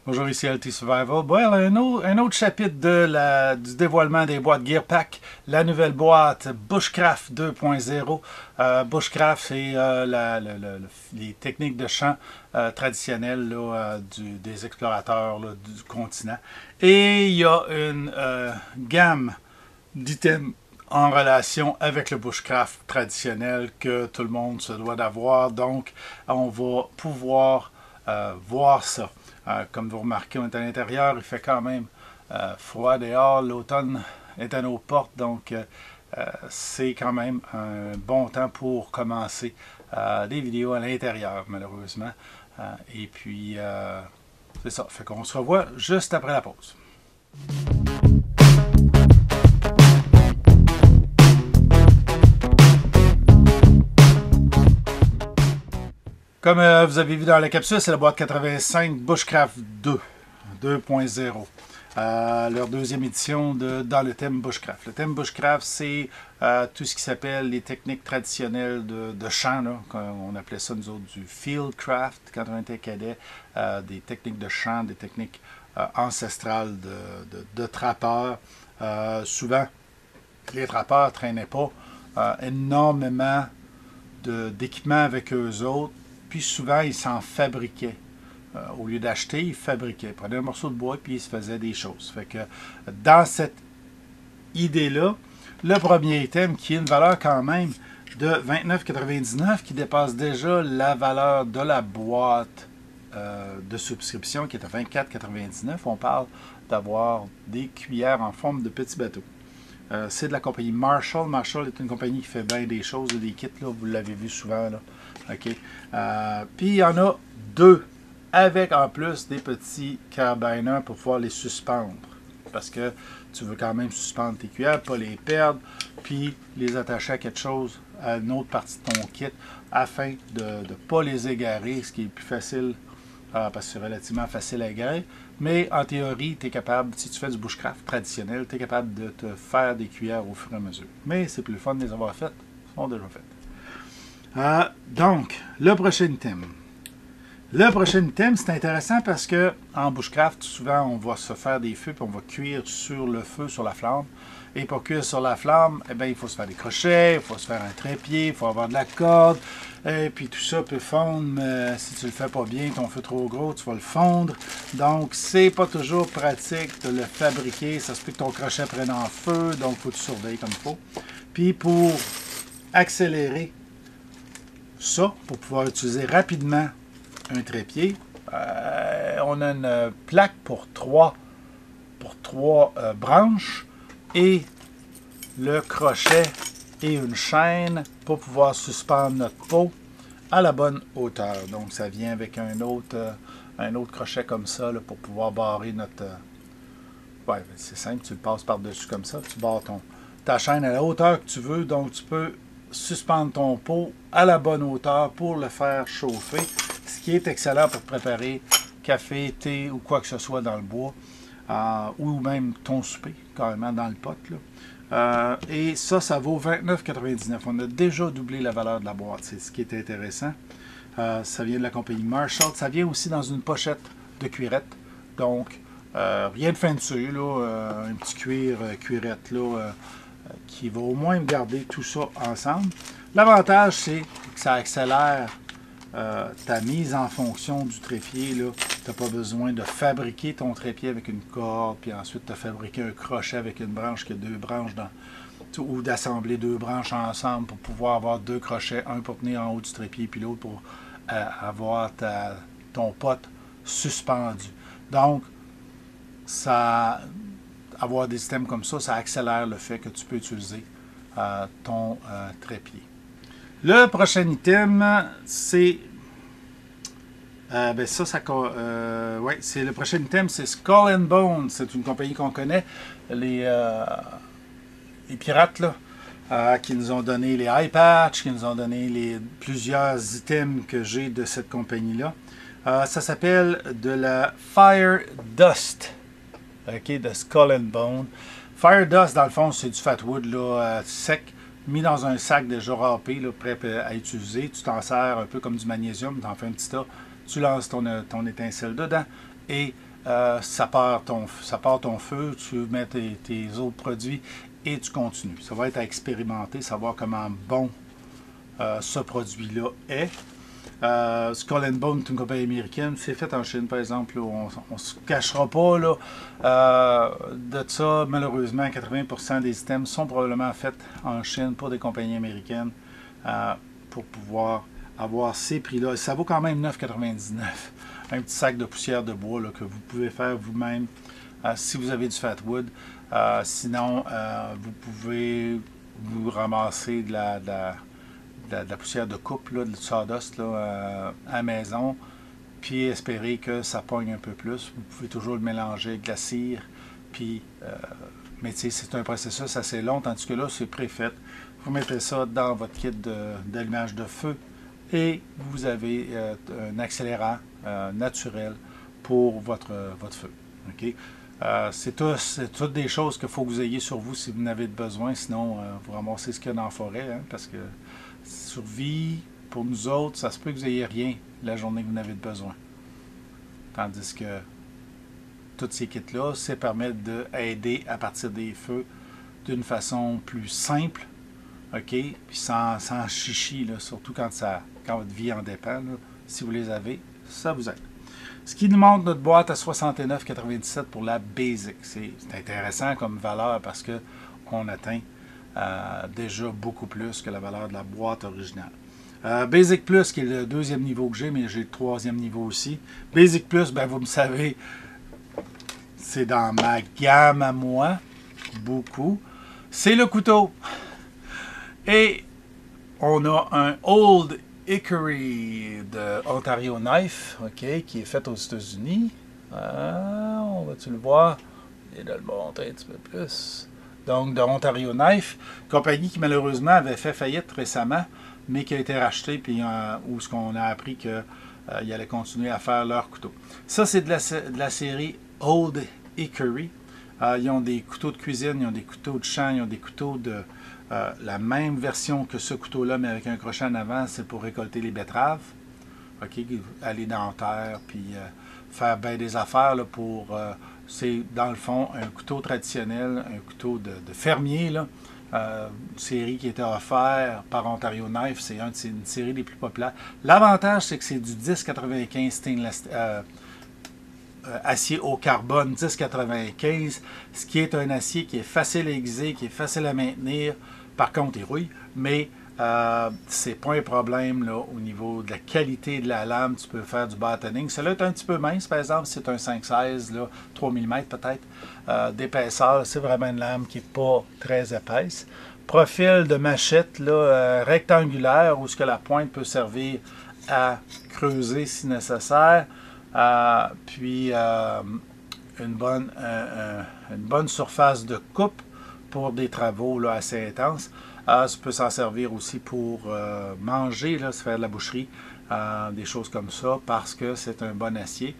Bonjour, ici LT Survival. Well, un autre chapitre du dévoilement des boîtes Gearpack, la nouvelle boîte Bushcraft 2.0. Bushcraft, c'est les techniques de chant traditionnelles là, des explorateurs là, du continent. Et il y a une gamme d'items en relation avec le bushcraft traditionnel que tout le monde se doit d'avoir. Donc, on va pouvoir voir ça. Comme vous remarquez, on est à l'intérieur, il fait quand même froid dehors. L'automne est à nos portes, donc c'est quand même un bon temps pour commencer des vidéos à l'intérieur, malheureusement. Et puis, c'est ça. Fait qu'on se revoit juste après la pause. Comme vous avez vu dans la capsule, c'est la boîte 85 Bushcraft 2.0. Leur deuxième édition dans le thème Bushcraft. Le thème Bushcraft, c'est tout ce qui s'appelle les techniques traditionnelles de chant. Là, on appelait ça, nous autres, du fieldcraft quand on était cadet. Des techniques de chant, des techniques ancestrales de trappeurs. Souvent, les trappeurs ne traînaient pas énormément d'équipements avec eux autres. Puis souvent, ils s'en fabriquaient. Au lieu d'acheter, ils fabriquaient. Ils prenaient un morceau de bois puis ils se faisaient des choses. Fait que dans cette idée-là, le premier item qui a une valeur quand même de 29,99 qui dépasse déjà la valeur de la boîte de subscription qui est à 24,99. On parle d'avoir des cuillères en forme de petits bateaux. C'est de la compagnie Marshall. Marshall est une compagnie qui fait bien des choses, des kits, là, vous l'avez vu souvent. Là. Okay. Puis il y en a deux, avec en plus des petits carabiners pour pouvoir les suspendre. Parce que tu veux quand même suspendre tes cuillères, pas les perdre, puis les attacher à quelque chose, à une autre partie de ton kit, afin de ne pas les égarer, ce qui est plus facile, parce que c'est relativement facile à égarer. Mais en théorie, tu es capable, si tu fais du bushcraft traditionnel, tu es capable de te faire des cuillères au fur et à mesure. Mais c'est plus fun de les avoir faites, elles sont déjà faites. Donc, le prochain thème. Le prochain thème, c'est intéressant parce que en bushcraft, souvent, on va se faire des feux puis on va cuire sur le feu, sur la flamme. Et pour cuire sur la flamme, eh bien, il faut se faire des crochets, il faut se faire un trépied, il faut avoir de la corde. Et puis tout ça peut fondre, mais si tu le fais pas bien, ton feu trop gros, tu vas le fondre. Donc, c'est pas toujours pratique de le fabriquer. Ça se peut que ton crochet prenne en feu, donc il faut que tu surveilles comme il faut. Puis pour accélérer ça, pour pouvoir utiliser rapidement un trépied, on a une plaque pour trois branches et le crochet et une chaîne pour pouvoir suspendre notre pot à la bonne hauteur. Donc ça vient avec un autre crochet comme ça là, pour pouvoir barrer notre... ouais, c'est simple, tu le passes par-dessus comme ça, tu barres ta chaîne à la hauteur que tu veux, donc tu peux suspendre ton pot à la bonne hauteur pour le faire chauffer, ce qui est excellent pour préparer café, thé ou quoi que ce soit dans le bois, ou même ton souper, carrément dans le pot. Là. Et ça vaut 29,99. On a déjà doublé la valeur de la boîte, c'est ce qui est intéressant. Ça vient de la compagnie Marshall. Ça vient aussi dans une pochette de cuirette, donc rien de fancy, là, un petit cuirette là, qui va au moins garder tout ça ensemble. L'avantage, c'est que ça accélère ta mise en fonction du trépied. Tu n'as pas besoin de fabriquer ton trépied avec une corde, puis ensuite de fabriquer un crochet avec une branche qui a deux branches ou d'assembler deux branches ensemble pour pouvoir avoir deux crochets, un pour tenir en haut du trépied, puis l'autre pour avoir ton pot suspendu. Donc, avoir des systèmes comme ça accélère le fait que tu peux utiliser ton trépied. Le prochain item, c'est... c'est le prochain item, c'est Skull and Bones. C'est une compagnie qu'on connaît, les pirates, là, qui nous ont donné les eye patch, qui nous ont donné plusieurs items que j'ai de cette compagnie-là. Ça s'appelle de la Fire Dust. Okay, de Skull and Bone. Fire Dust, dans le fond, c'est du fatwood là, sec, mis dans un sac déjà râpé, là, prêt à utiliser. Tu t'en sers un peu comme du magnésium, tu en fais un petit tas, tu lances ton étincelle dedans et ça part ton feu, tu mets tes autres produits et tu continues. Ça va être à expérimenter, savoir comment bon ce produit-là est. Skull and Bone est une compagnie américaine, c'est fait en Chine par exemple, là, on ne se cachera pas là, de ça. Malheureusement 80% des items sont probablement faits en Chine pour des compagnies américaines pour pouvoir avoir ces prix-là. Ça vaut quand même 9,99$. Un petit sac de poussière de bois là, que vous pouvez faire vous-même si vous avez du Fatwood. Sinon, vous pouvez vous ramasser de la poussière de coupe, là, de sawdust là, à la maison, puis espérer que ça pogne un peu plus. Vous pouvez toujours le mélanger avec de la cire, puis, mais c'est un processus assez long, tandis que là, c'est préfait. Vous mettez ça dans votre kit d'allumage de feu et vous avez un accélérant naturel pour votre feu. Okay? C'est toutes des choses qu'il faut que vous ayez sur vous si vous en avez besoin, sinon vous ramassez ce qu'il y a dans la forêt, hein, parce que survie, pour nous autres, ça se peut que vous n'ayez rien la journée que vous en avez besoin. Tandis que tous ces kits-là, ça permet d'aider à partir des feux d'une façon plus simple, ok, puis sans chichi, là, surtout quand votre vie en dépend. Là, si vous les avez, ça vous aide. Ce qui nous montre notre boîte à 69,97 pour la Basic. C'est intéressant comme valeur parce qu'on atteint déjà beaucoup plus que la valeur de la boîte originale. Basic Plus, qui est le deuxième niveau que j'ai, mais j'ai le troisième niveau aussi. Basic Plus, ben vous me savez, c'est dans ma gamme à moi, beaucoup. C'est le couteau. Et on a un Old Hickory de Ontario Knife, ok, qui est fait aux États-Unis. On va-tu le voir? Et de le montrer un petit peu plus. Donc, de Ontario Knife, compagnie qui malheureusement avait fait faillite récemment, mais qui a été rachetée, puis où ce qu'on a appris qu'ils allaient continuer à faire leurs couteaux. Ça, c'est de la série Old Hickory. Ils ont des couteaux de cuisine, ils ont des couteaux de champ, ils ont des couteaux de... la même version que ce couteau-là, mais avec un crochet en avant, c'est pour récolter les betteraves. OK, aller dans la terre, puis faire bien des affaires là, pour... c'est, dans le fond, un couteau traditionnel, un couteau de fermier, là. Série qui était offerte par Ontario Knife, c'est une série des plus populaires. L'avantage, c'est que c'est du 10,95 stainless... acier au carbone 10,95, ce qui est un acier qui est facile à aiguiser, qui est facile à maintenir. Par contre, il rouille, mais c'est pas un problème là, au niveau de la qualité de la lame. Tu peux faire du battoning. Celle-là est un petit peu mince, par exemple, c'est un 5,16, 3 mm peut-être d'épaisseur. C'est vraiment une lame qui n'est pas très épaisse. Profil de machette là, rectangulaire, où ce que la pointe peut servir à creuser si nécessaire. Puis une bonne surface de coupe pour des travaux là, assez intenses. Ça peut s'en servir aussi pour manger, là, se faire de la boucherie, des choses comme ça, parce que c'est un bon acier.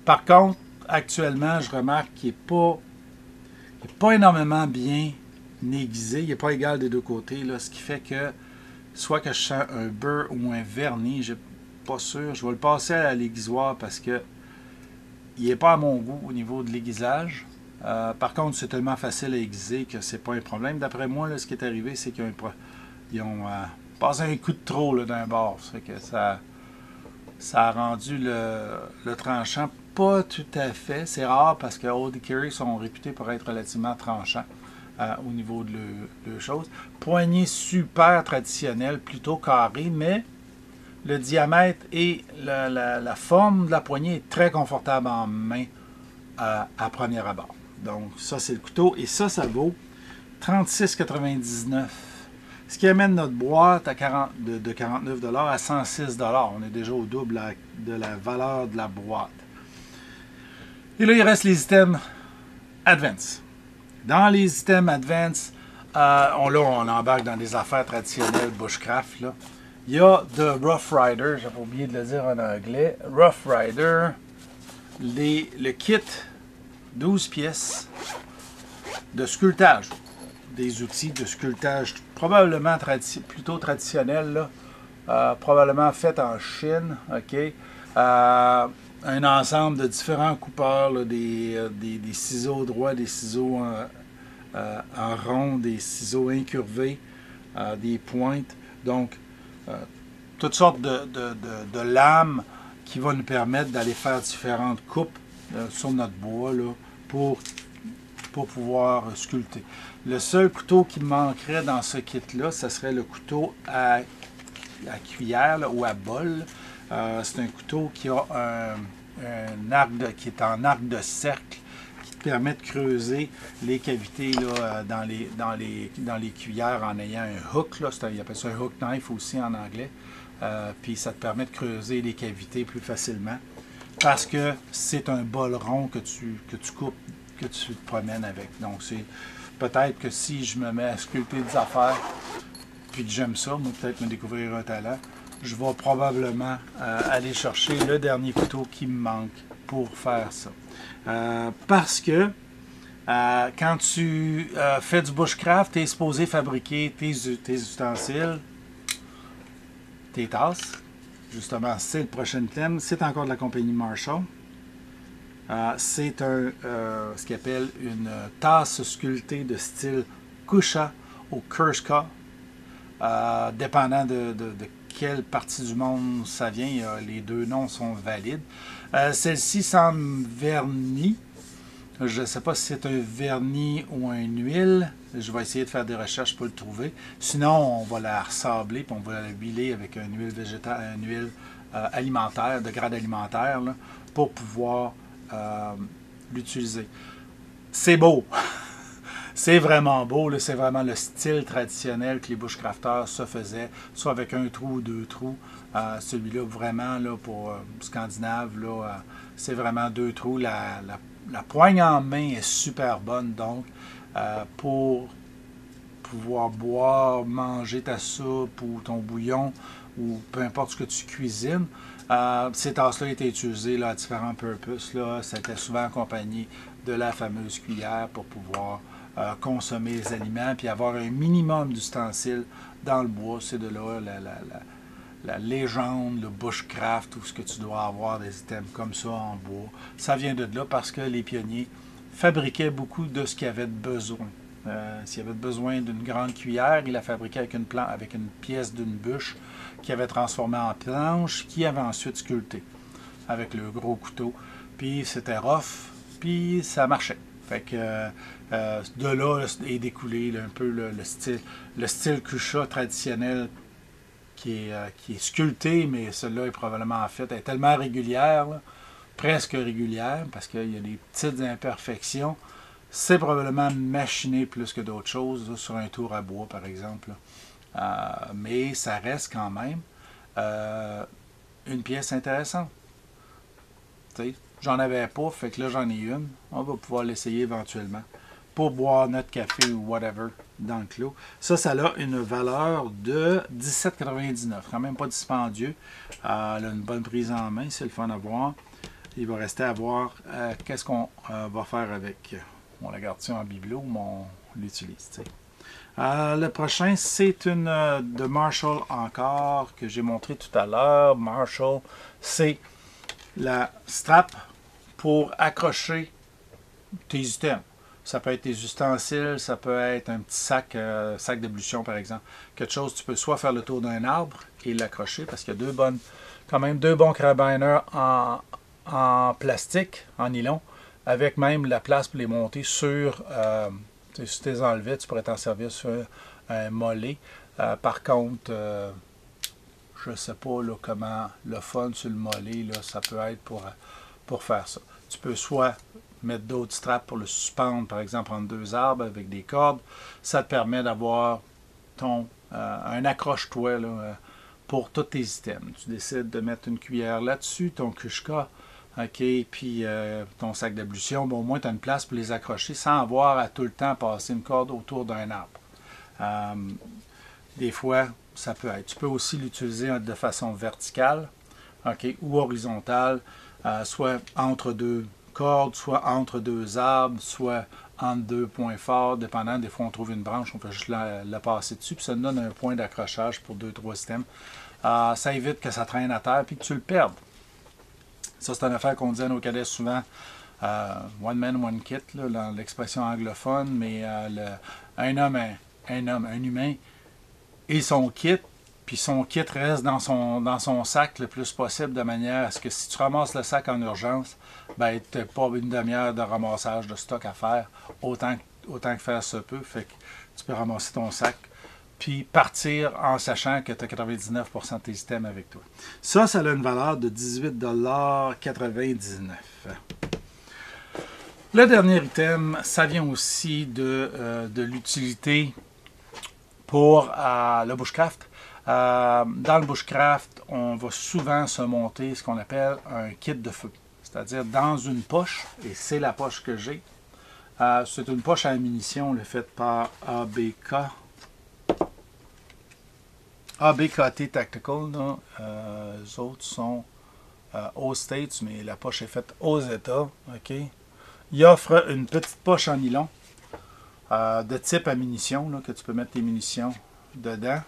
Par contre, actuellement, je remarque qu'il n'est pas énormément bien aiguisé, il n'est pas égal des deux côtés, là, ce qui fait que soit que je sens un beurre ou un vernis, je pas sûr. Je vais le passer à l'aiguisoir parce que il n'est pas à mon goût au niveau de l'aiguisage. Par contre, c'est tellement facile à aiguiser que c'est pas un problème. D'après moi, là, ce qui est arrivé, c'est qu'ils ont passé un coup de trop d'un bord. Ça fait que ça a rendu le tranchant pas tout à fait. C'est rare parce que Old Hickory sont réputés pour être relativement tranchants au niveau de choses. Poignée super traditionnelle, plutôt carrée, mais le diamètre et la forme de la poignée est très confortable en main à premier abord. Donc, ça, c'est le couteau. Et ça vaut 36,99. Ce qui amène notre boîte de 49 $ à 106 $. On est déjà au double de la valeur de la boîte. Et là, il reste les items Advance. Dans les items Advance, on embarque dans des affaires traditionnelles bushcraft, là. Il y a The Rough Rider, j'avais oublié de le dire en anglais. Rough Rider, le kit 12 pièces de sculptage. Des outils de sculptage probablement plutôt traditionnels, là. Probablement fait en Chine. Okay. Un un ensemble de différents coupeurs, là, des ciseaux droits, des ciseaux en rond, des ciseaux incurvés, des pointes. Donc, toutes sortes de lames qui vont nous permettre d'aller faire différentes coupes sur notre bois là, pour pouvoir sculpter. Le seul couteau qui me manquerait dans ce kit-là, ce serait le couteau à cuillère là, ou à bol. C'est un couteau qui a un arc qui est en arc de cercle qui te permet de creuser les cavités là, dans les cuillères en ayant un hook. Là, il appelle ça un hook knife aussi en anglais. Puis ça te permet de creuser les cavités plus facilement parce que c'est un bol rond que tu coupes, que tu te promènes avec. Donc c'est peut-être que si je me mets à sculpter des affaires puis que j'aime ça, moi peut-être me découvrir un talent, je vais probablement aller chercher le dernier couteau qui me manque pour faire ça. Parce que quand tu fais du bushcraft, tu es supposé fabriquer tes ustensiles, tes tasses. Justement, c'est le prochain thème. C'est encore de la compagnie Marshall. C'est ce qu'ils appelle une tasse sculptée de style Kusha ou Kurska. Dépendant de quelle partie du monde ça vient, les deux noms sont valides. Celle-ci semble vernie. Je ne sais pas si c'est un vernis ou une huile. Je vais essayer de faire des recherches pour le trouver. Sinon, on va la ressabler et on va la huiler avec une huile végétale, une huile alimentaire, de grade alimentaire, là, pour pouvoir l'utiliser. C'est beau! C'est vraiment beau, c'est vraiment le style traditionnel que les bushcrafters se faisaient, soit avec un trou ou deux trous. Celui-là, vraiment, là, pour Scandinave, c'est vraiment deux trous. La poigne en main est super bonne, donc, pour pouvoir boire, manger ta soupe ou ton bouillon, ou peu importe ce que tu cuisines. Ces tasses-là étaient utilisées là, à différents purposes. C'était souvent accompagné de la fameuse cuillère pour pouvoir consommer les aliments puis avoir un minimum d'ustensiles dans le bois. C'est de là la légende, le bushcraft, ou ce que tu dois avoir des items comme ça en bois. Ça vient de là parce que les pionniers fabriquaient beaucoup de ce qu'ils avaient besoin. S'il y avait besoin d'une grande cuillère, il la fabriquait avec une pièce d'une bûche qui avait transformé en planche, qui avait ensuite sculpté avec le gros couteau. Puis c'était rough, puis ça marchait. Fait que de là est découlé un peu le style Kusha traditionnel qui est sculpté, mais celui-là est probablement fait. Elle est tellement régulière, là, presque régulière, parce qu'il y a des petites imperfections. C'est probablement machiné plus que d'autres choses, là, sur un tour à bois, par exemple. Mais ça reste quand même une pièce intéressante. J'en avais pas, fait que là j'en ai une. On va pouvoir l'essayer éventuellement pour boire notre café ou whatever dans le clos. Ça a une valeur de 17,99. Quand même pas dispendieux. Elle a une bonne prise en main, c'est le fun à voir. Il va rester à voir qu'est-ce qu'on va faire avec. On la garde en bibelot, mais on l'utilise. Le prochain, c'est une de Marshall encore, que j'ai montré tout à l'heure. Marshall, c'est la strap pour accrocher tes items. Ça peut être tes ustensiles, ça peut être un petit sac d'ébullition par exemple. Quelque chose, tu peux soit faire le tour d'un arbre et l'accrocher, parce qu'il y a quand même deux bons carabiners en plastique, en nylon, avec même la place pour les monter sur, si tu les enlevais, tu pourrais t'en servir sur un mollet. Par contre, je ne sais pas là, comment le fun sur le mollet, là, ça peut être pour faire ça. Tu peux soit mettre d'autres straps pour le suspendre, par exemple, entre deux arbres avec des cordes. Ça te permet d'avoir un accroche-toi pour tous tes items. Tu décides de mettre une cuillère là-dessus, ton kushka, OK, puis ton sac d'ébullition, au moins tu as une place pour les accrocher sans avoir à tout le temps passer une corde autour d'un arbre. Des fois, ça peut être. Tu peux aussi l'utiliser de façon verticale, OK, ou horizontale, soit entre deux cordes, soit entre deux arbres, soit entre deux points forts, dépendant. Des fois, on trouve une branche, on peut juste la passer dessus, puis ça nous donne un point d'accrochage pour 2-3 systèmes. Ça évite que ça traîne à terre puis que tu le perdes. Ça, c'est une affaire qu'on dit à nos cadets souvent. One man, one kit, là, dans l'expression anglophone, mais un humain, et son kit, puis son kit reste dans son sac le plus possible, de manière à ce que si tu ramasses le sac en urgence, ben, tu n'as pas une demi-heure de ramassage de stock à faire, autant que faire se peut. Fait que tu peux ramasser ton sac, puis partir en sachant que tu as 99% de tes items avec toi. Ça a une valeur de 18,99 $. Le dernier item, ça vient aussi de l'utilité pour le bushcraft. Dans le bushcraft, on va souvent se monter ce qu'on appelle un kit de feu. C'est-à-dire dans une poche, et c'est la poche que j'ai. C'est une poche à munitions faite par ABKT Tactical. Les autres sont aux States, mais la poche est faite aux États. Okay. Il offre une petite poche en nylon de type à munitions, là, que tu peux mettre tes munitions dedans.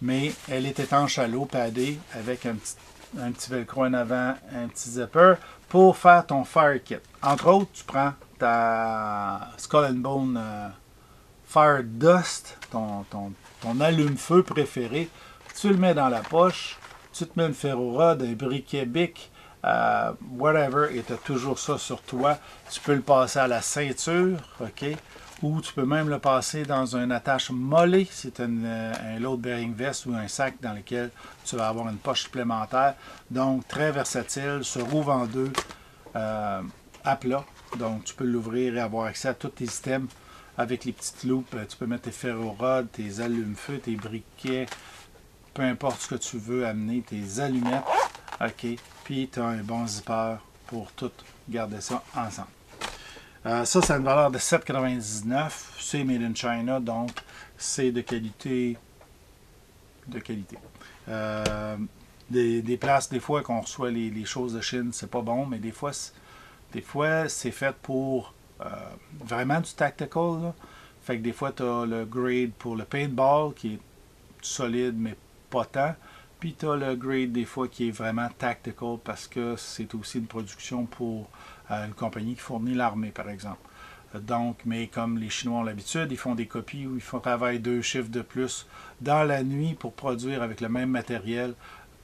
Mais elle est étanche à l'eau, paddée, avec un petit velcro en avant, un petit zipper, pour faire ton fire kit. Entre autres, tu prends ta Skull and Bone Fire Dust, ton allume-feu préféré, tu le mets dans la poche, tu te mets une ferro-rod, un briquet bic, whatever, et tu as toujours ça sur toi. Tu peux le passer à la ceinture, ok? Ou tu peux même le passer dans une attache mollet, c'est un load bearing vest ou un sac dans lequel tu vas avoir une poche supplémentaire. Donc, très versatile, se rouvre en deux à plat. Donc, tu peux l'ouvrir et avoir accès à tous tes items avec les petites loupes. Tu peux mettre tes ferro-rods, tes allumes-feu, tes briquets, peu importe ce que tu veux amener, tes allumettes. OK. Puis, tu as un bon zipper pour tout garder ça ensemble. Ça a une valeur de 7,99 $. C'est made in China, donc c'est de qualité. Des places, des fois, qu'on reçoit les choses de Chine, c'est pas bon, mais des fois c'est fait pour vraiment du tactical. Là. Fait que des fois, tu as le grade pour le paintball qui est solide, mais pas tant. Puis tu as le grade des fois qui est vraiment tactical parce que c'est aussi une production pour une compagnie qui fournit l'armée, par exemple. Donc, mais comme les Chinois ont l'habitude, ils font des copies où ils font travailler 2 chiffres de plus dans la nuit pour produire avec le même matériel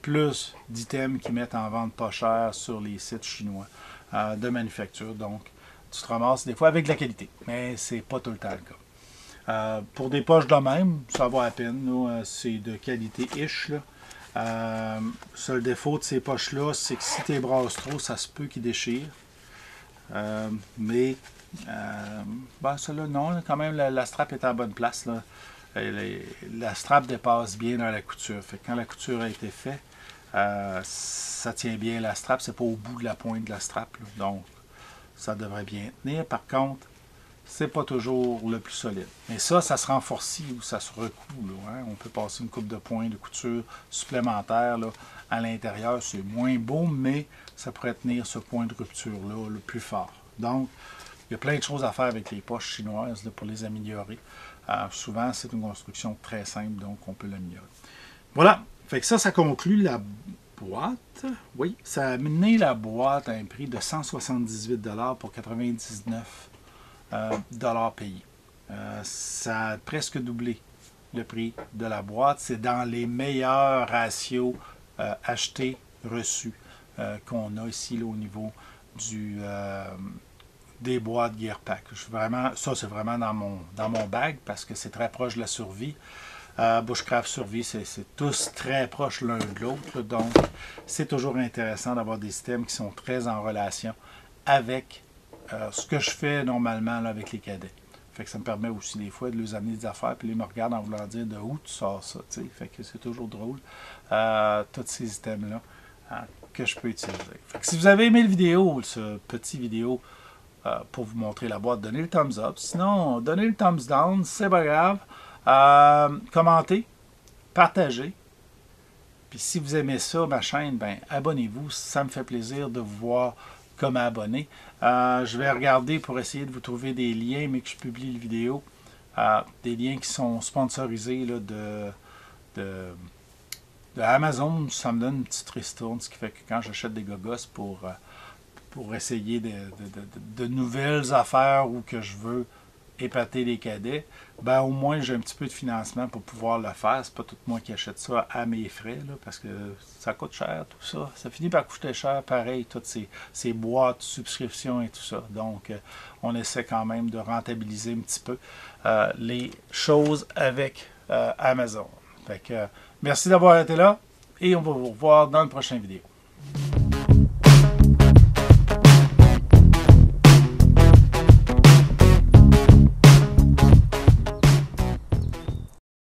plus d'items qu'ils mettent en vente pas cher sur les sites chinois de manufacture. Donc, tu te ramasses des fois avec de la qualité, mais c'est pas tout le temps le cas. Pour des poches de même, ça va à peine. C'est de qualité-ish. Seul défaut de ces poches-là, c'est que si tu les brasses trop, ça se peut qu'ils déchirent. Mais celle-là, non, quand même, la strap est en bonne place. Là. La strap dépasse bien dans la couture. Fait que quand la couture a été faite, ça tient bien la strap. C'est pas au bout de la pointe de la strap. Là. Donc, ça devrait bien tenir. Par contre, c'est pas toujours le plus solide. Mais ça se renforcit ou ça se recoue. Là, hein? On peut passer une coupe de points de couture supplémentaire là, à l'intérieur. C'est moins beau, mais ça pourrait tenir ce point de rupture-là le plus fort. Donc, il y a plein de choses à faire avec les poches chinoises là, pour les améliorer. Souvent, c'est une construction très simple, donc on peut l'améliorer. Voilà. Fait que ça conclut la boîte. Oui, ça a amené la boîte à un prix de 178 $ pour 99 $ payés. Ça a presque doublé le prix de la boîte. C'est dans les meilleurs ratios achetés-reçus qu'on a ici là, au niveau des boîtes Gearpack. Ça, c'est vraiment dans mon bag parce que c'est très proche de la survie. Bushcraft Survie, c'est tous très proches l'un de l'autre. Donc, c'est toujours intéressant d'avoir des systèmes qui sont très en relation avec ce que je fais normalement là, avec les cadets. Fait que ça me permet aussi des fois de leur amener des affaires, puis ils me regardent en voulant dire de où tu sors ça. T'sais. Fait que c'est toujours drôle. Tous ces items-là que je peux utiliser. Fait que si vous avez aimé la vidéo, ce petit vidéo pour vous montrer la boîte, donnez le thumbs up. Sinon, donnez le thumbs down, c'est pas grave. Commentez, partagez. Puis si vous aimez ça, ma chaîne, ben abonnez-vous. Ça me fait plaisir de vous voir comme abonné. Je vais regarder pour essayer de vous trouver des liens, mais que je publie les vidéos. Des liens qui sont sponsorisés là, Amazon, ça me donne une petite ristourne, ce qui fait que quand j'achète des gogos pour essayer de nouvelles affaires ou que je veux épater les cadets, ben au moins j'ai un petit peu de financement pour pouvoir le faire. C'est pas tout moi qui achète ça à mes frais, là, parce que ça coûte cher, tout ça. Ça finit par coûter cher, pareil, toutes ces boîtes, subscriptions et tout ça. Donc, on essaie quand même de rentabiliser un petit peu les choses avec Amazon. Fait que, merci d'avoir été là et on va vous revoir dans le prochain vidéo.